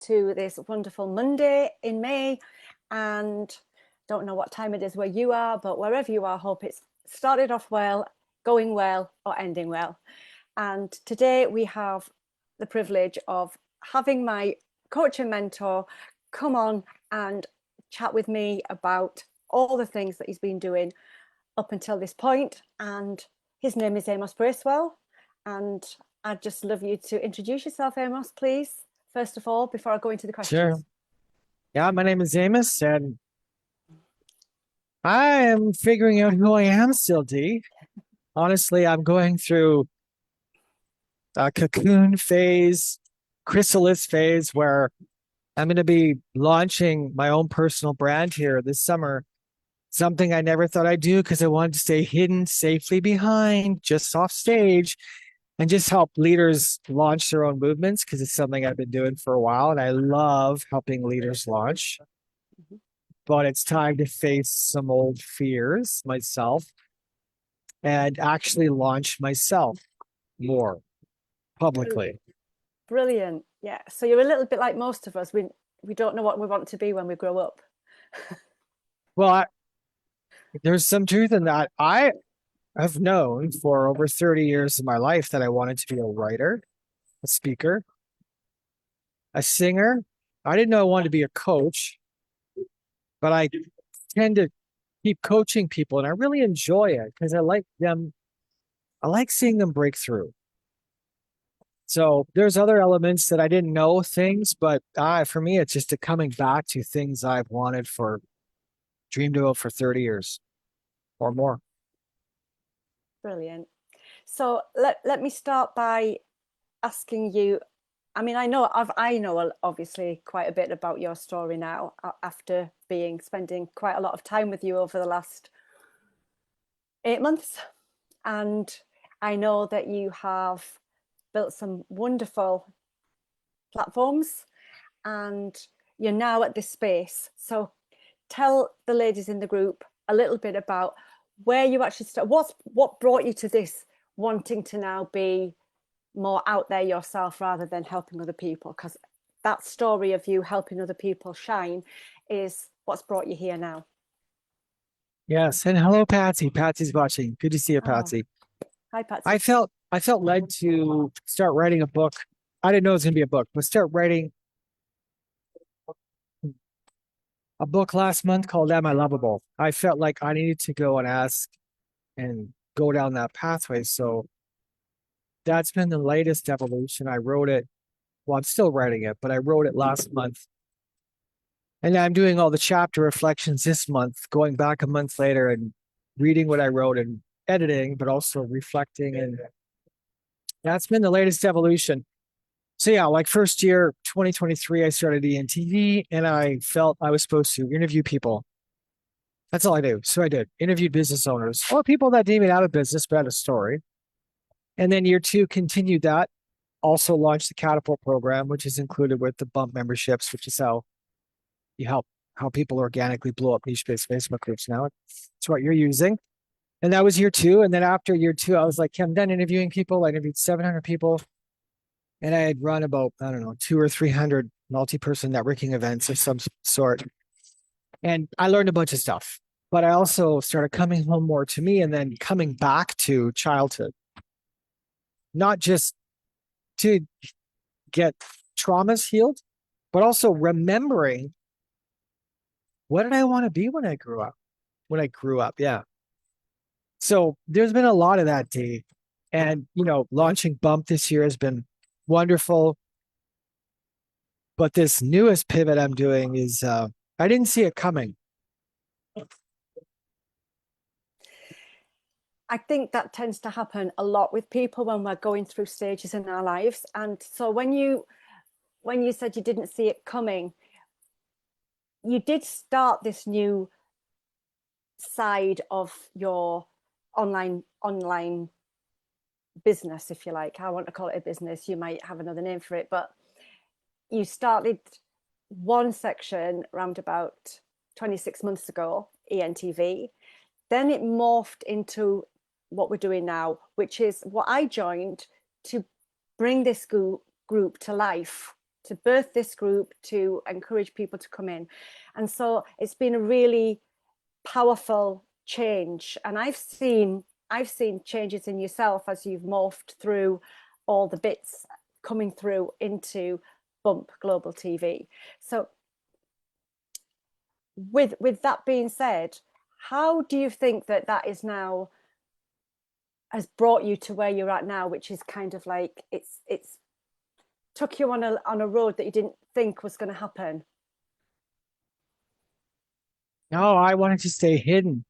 to this wonderful Monday in May. And don't know what time it is where you are, but wherever you are, hope it's started off well, going well, or ending well. And today we have the privilege of having my coach and mentor come on and chat with me about all the things that he's been doing up until this point. And his name is Amos Bracewell. And I'd just love you to introduce yourself, Amos, please, first of all, before I go into the questions. Sure. Yeah, my name is Amos, and I am figuring out who I am still, Dee. Honestly, I'm going through a cocoon phase, chrysalis phase, where I'm going to be launching my own personal brand here this summer. Something I never thought I'd do because I wanted to stay hidden safely behind, just off stage, and just help leaders launch their own movements because it's something I've been doing for a while, and I love helping leaders launch. But it's time to face some old fears myself and actually launch myself more publicly. Brilliant. Yeah. So you're a little bit like most of us. We don't know what we want to be when we grow up. Well, there's some truth in that. I have known for over 30 years of my life that I wanted to be a writer, a speaker, a singer. I didn't know I wanted to be a coach, but I tend to keep coaching people, and I really enjoy it because I like them. I like seeing them break through. So there's other elements that I didn't know things, but for me, it's just coming back to things I've wanted dreamed about for 30 years or more. Brilliant. So let me start by asking you. I mean, I know obviously quite a bit about your story now after spending quite a lot of time with you over the last 8 months. And I know that you have built some wonderful platforms and you're now at this space. So tell the ladies in the group a little bit about where you actually started. What brought you to this, wanting to now be more out there yourself rather than helping other people? Because that story of you helping other people shine is what's brought you here now. Yes, and hello, Patsy. Patsy's watching. Good to see you, Patsy. Hi, Patsy. I felt led to start writing a book. I didn't know it was going to be a book, but start writing a book last month called Am I Lovable? I felt like I needed to go and ask and go down that pathway. So that's been the latest evolution. I wrote it. Well, I'm still writing it, but I wrote it last month. And I'm doing all the chapter reflections this month, going back a month later and reading what I wrote and editing, but also reflecting. And that's been the latest evolution. So yeah, like first year, 2023, I started Entv, and I felt I was supposed to interview people. That's all I do. So I did. Interviewed business owners or people that didn't even out of business, but had a story. And then year two, continued that. Also launched the Catapult program, which is included with the Bump memberships, which is how you help how people organically blow up niche-based Facebook groups now. It's what you're using. And that was year two. And then after year two, I was like, I'm done interviewing people. I interviewed 700 people. And I had run about, I don't know, 200 or 300 multi-person networking events of some sort. And I learned a bunch of stuff. But I also started coming home more to me and then coming back to childhood. Not just to get traumas healed, but also remembering, what did I want to be when I grew up? Yeah. So there's been a lot of that, Dee. And, launching Bump this year has been wonderful. But this newest pivot I'm doing is, I didn't see it coming. I think that tends to happen a lot with people when we're going through stages in our lives. And so when you said you didn't see it coming, you did start this new side of your online business, if you like. I want to call it a business. You might have another name for it, but you started one section around about 26 months ago, Entv. Then it morphed into what we're doing now, which is what I joined to bring this group to life, to birth this group, to encourage people to come in. And so it's been a really powerful change. And I've seen changes in yourself as you've morphed through all the bits coming through into Bump Global TV. So with that being said, how do you think that that is now has brought you to where you're at now, which is kind of like it's took you on a road that you didn't think was going to happen? No, I wanted to stay hidden.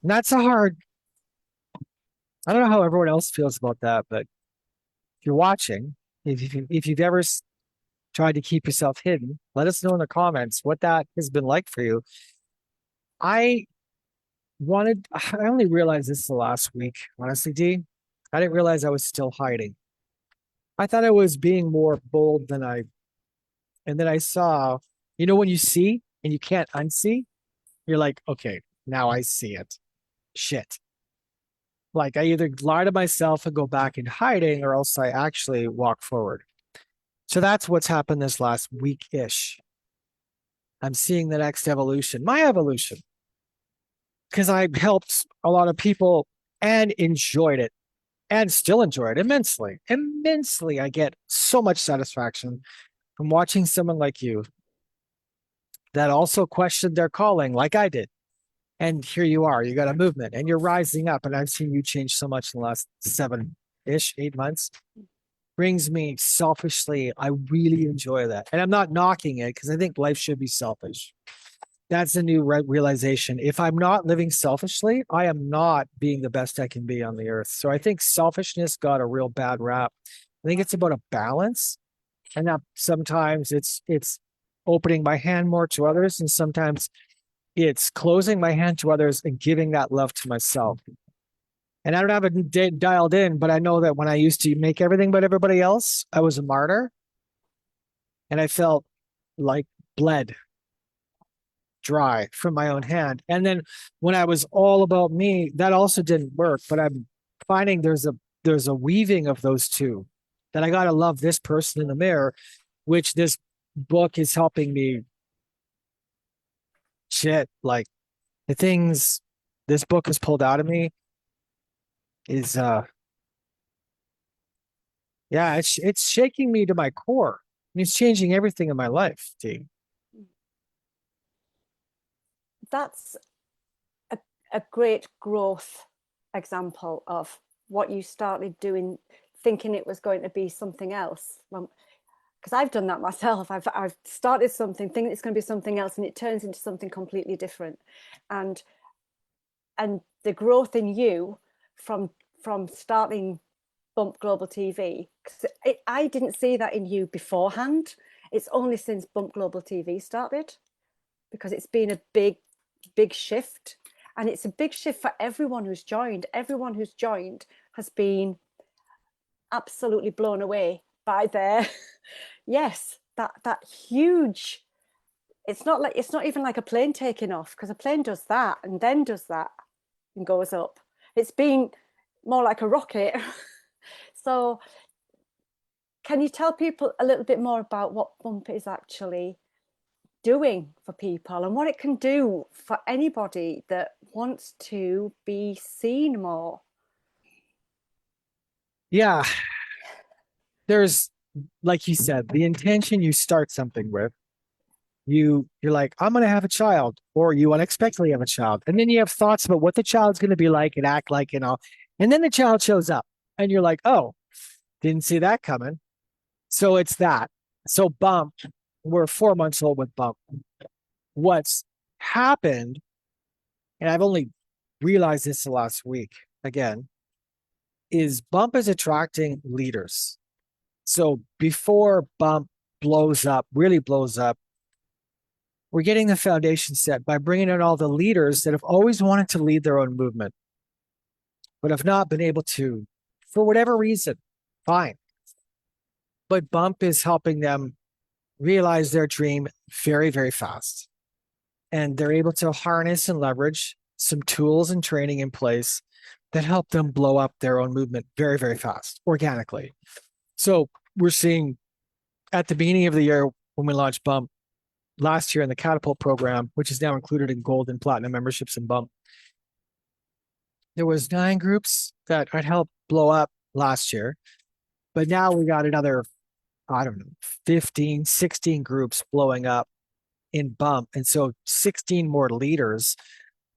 And that's a hard, I don't know how everyone else feels about that, but if you're watching, if you've ever tried to keep yourself hidden, let us know in the comments what that has been like for you. I I only realized this the last week, honestly, D. I didn't realize I was still hiding. I thought I was being more bold and then I saw, when you see and you can't unsee, you're like, okay, now I see it. Shit. Like I either lie to myself and go back in hiding or else I actually walk forward. So that's what's happened this last week-ish. I'm seeing the next evolution, my evolution, because I helped a lot of people and enjoyed it and still enjoy it immensely. Immensely. I get so much satisfaction from watching someone like you that also questioned their calling like I did. And here you are, you got a movement and you're rising up. And I've seen you change so much in the last 7-ish, 8 months. Brings me selfishly. I really enjoy that. And I'm not knocking it because I think life should be selfish. That's a new realization. If I'm not living selfishly, I am not being the best I can be on the earth. So I think selfishness got a real bad rap. I think it's about a balance. And that sometimes it's opening my hand more to others, and sometimes it's closing my hand to others and giving that love to myself. And I don't have it dialed in, but I know that when I used to make everything but everybody else, I was a martyr. And I felt like bled dry from my own hand. And then when I was all about me, that also didn't work. But I'm finding there's a weaving of those two, that I got to love this person in the mirror, which this book is helping me like the things this book has pulled out of me is yeah, it's shaking me to my core. It's changing everything in my life, T. That's a great growth example of what you started doing, thinking it was going to be something else. Because I've done that myself. I've started something, thinking it's going to be something else, and it turns into something completely different. And the growth in you from starting Bump Global TV, because I didn't see that in you beforehand. It's only since Bump Global TV started, because it's been a big shift, and it's a big shift for everyone who's joined. Everyone who's joined has been absolutely blown away by their yes, that huge. It's not even like a plane taking off, because a plane does that and then does that and goes up. It's been more like a rocket. So can you tell people a little bit more about what Bump is actually doing for people and what it can do for anybody that wants to be seen more? Yeah, there's, like you said, the intention you start something with. You're like, I'm going to have a child, or you unexpectedly have a child. And then you have thoughts about what the child's going to be like and act like and all. And then the child shows up and you're like, oh, didn't see that coming. So it's that. So Bump, we're 4 months old with Bump. What's happened, and I've only realized this the last week again, is Bump is attracting leaders. So before Bump blows up, really blows up, we're getting the foundation set by bringing in all the leaders that have always wanted to lead their own movement, but have not been able to, for whatever reason. Fine. But Bump is helping them realize their dream very, very fast. And they're able to harness and leverage some tools and training in place that help them blow up their own movement very, very fast, organically. So we're seeing at the beginning of the year when we launched Bump last year in the Catapult program, which is now included in gold and platinum memberships in Bump, there was 9 groups that I'd helped blow up last year. But now we got another, I don't know, 15, 16 groups blowing up in Bump. And so 16 more leaders.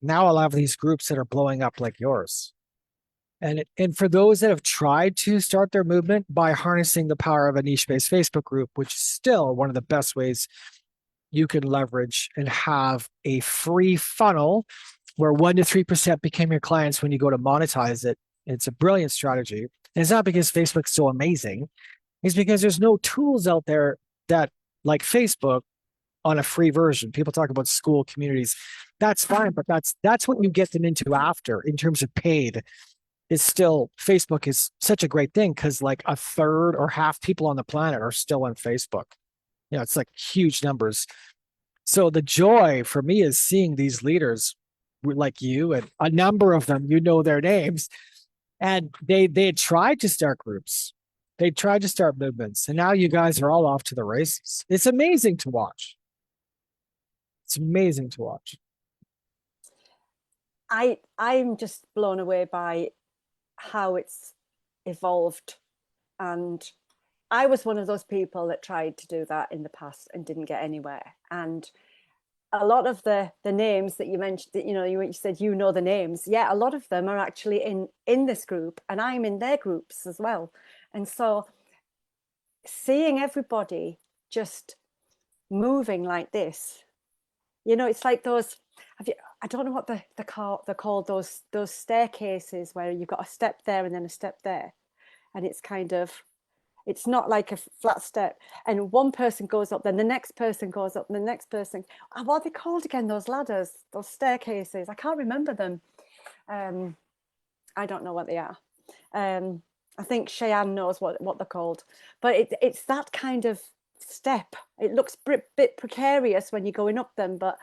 Now I'll have these groups that are blowing up like yours. And for those that have tried to start their movement by harnessing the power of a niche-based Facebook group, which is still one of the best ways you can leverage and have a free funnel where 1 to 3% become your clients when you go to monetize it. It's a brilliant strategy. And it's not because Facebook's so amazing. It's because there's no tools out there that, like Facebook, on a free version. People talk about school communities. That's fine, but that's what you get them into after in terms of paid. Is still Facebook is such a great thing because like a third or half people on the planet are still on Facebook. You know, it's like huge numbers. So the joy for me is seeing these leaders like you and a number of them, you know their names, and they had tried to start groups. They tried to start movements, and now you guys are all off to the races. It's amazing to watch. It's amazing to watch. I'm just blown away by how it's evolved, and I was one of those people that tried to do that in the past and didn't get anywhere. And a lot of the names that you mentioned, that you said the names, yeah, a lot of them are actually in this group, and I'm in their groups as well. And so seeing everybody just moving like this, it's like those, I don't know what they're called, those staircases where you've got a step there and then a step there, and it's not like a flat step, and one person goes up, then the next person goes up, and the next person, what are they called again, those ladders, those staircases? I can't remember them. I don't know what they are. I think Cheyenne knows what they're called, but it's that kind of step. It looks a bit precarious when you're going up them, but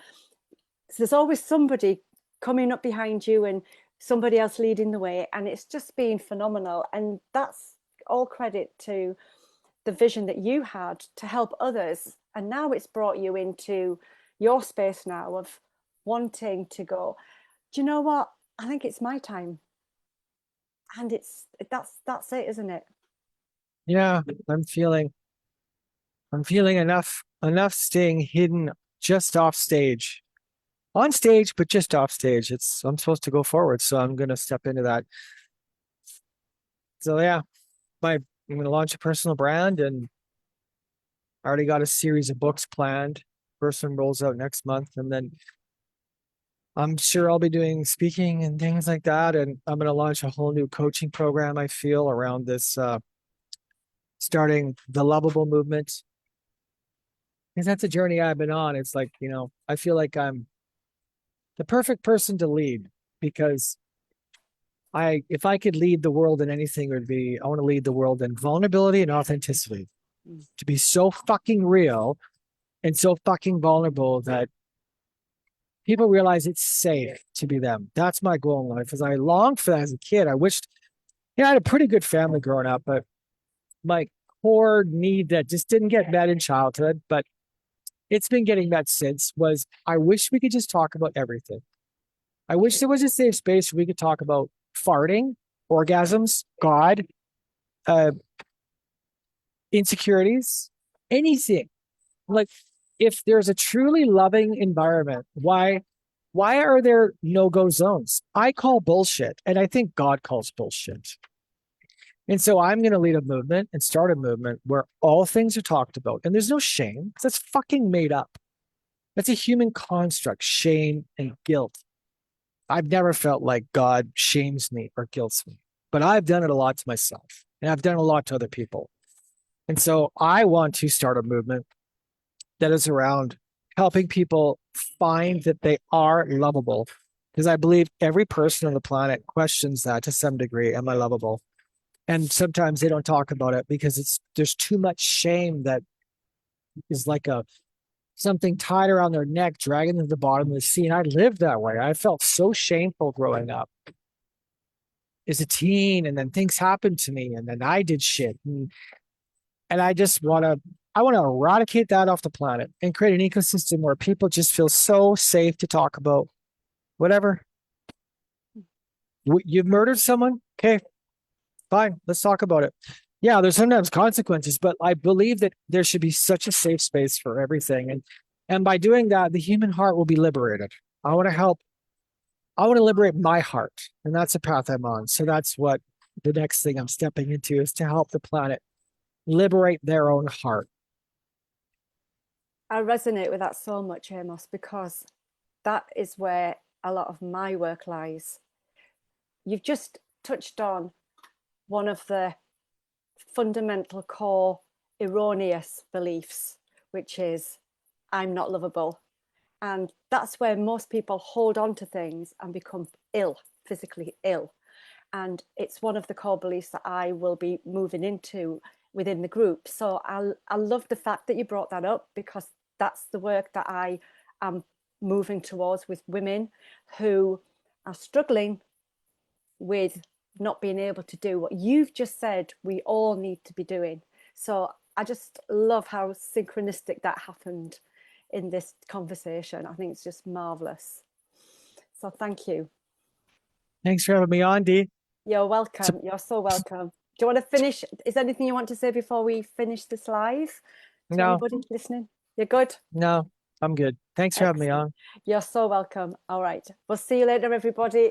there's always somebody coming up behind you and somebody else leading the way, and it's just been phenomenal. And that's all credit to the vision that you had to help others, and now it's brought you into your space now of wanting to go, do you know what, I think it's my time. And that's it, isn't it? Yeah, I'm feeling enough staying hidden just off stage. On stage, but just off stage. I'm supposed to go forward, so I'm gonna step into that. So yeah, I'm gonna launch a personal brand, and I already got a series of books planned. First one rolls out next month, and then I'm sure I'll be doing speaking and things like that. And I'm gonna launch a whole new coaching program, I feel, around this starting the Lovable movement. Because that's a journey I've been on. It's like, I feel like I'm the perfect person to lead, because if I could lead the world in anything, it would be, I want to lead the world in vulnerability and authenticity. To be so fucking real and so fucking vulnerable that people realize it's safe to be them. That's my goal in life, as I longed for that as a kid. I wished, I had a pretty good family growing up, but my core need that just didn't get met in childhood, but it's been getting met since, was I wish we could just talk about everything. I wish there was a safe space where we could talk about farting, orgasms, God, insecurities, anything. Like, if there's a truly loving environment, why are there no-go zones? I call bullshit, and I think God calls bullshit. And so I'm going to lead a movement and start a movement where all things are talked about, and there's no shame. That's fucking made up. That's a human construct, shame and guilt. I've never felt like God shames me or guilts me, but I've done it a lot to myself, and I've done a lot to other people. And so I want to start a movement that is around helping people find that they are lovable, because I believe every person on the planet questions that to some degree. Am I lovable? And sometimes they don't talk about it because there's too much shame that is like something tied around their neck, dragging them to the bottom of the sea. And I lived that way. I felt so shameful growing up as a teen, and then things happened to me, and then I did shit. And I just want to I want to eradicate that off the planet and create an ecosystem where people just feel so safe to talk about whatever. You've murdered someone? Okay, fine. Let's talk about it. Yeah, there's sometimes consequences, but I believe that there should be such a safe space for everything. And by doing that, the human heart will be liberated. I want to help. I want to liberate my heart. And that's the path I'm on. So that's what the next thing I'm stepping into is to help the planet liberate their own heart. I resonate with that so much, Amos, because that is where a lot of my work lies. You've just touched on one of the fundamental core erroneous beliefs, which is I'm not lovable. And that's where most people hold on to things and become ill, physically ill. And it's one of the core beliefs that I will be moving into within the group. So I love the fact that you brought that up, because that's the work that I am moving towards with women who are struggling with not being able to do what you've just said we all need to be doing. So I just love how synchronistic that happened in this conversation. I think it's just marvelous. So thank you. Thanks for having me on, Dee. You're welcome. You're so welcome. Do you want to finish? Is there anything you want to say before we finish this live to No, anybody listening? You're good? no, I'm good. Thanks for having me Excellent. on. You're so welcome. All right. We'll see you later, everybody.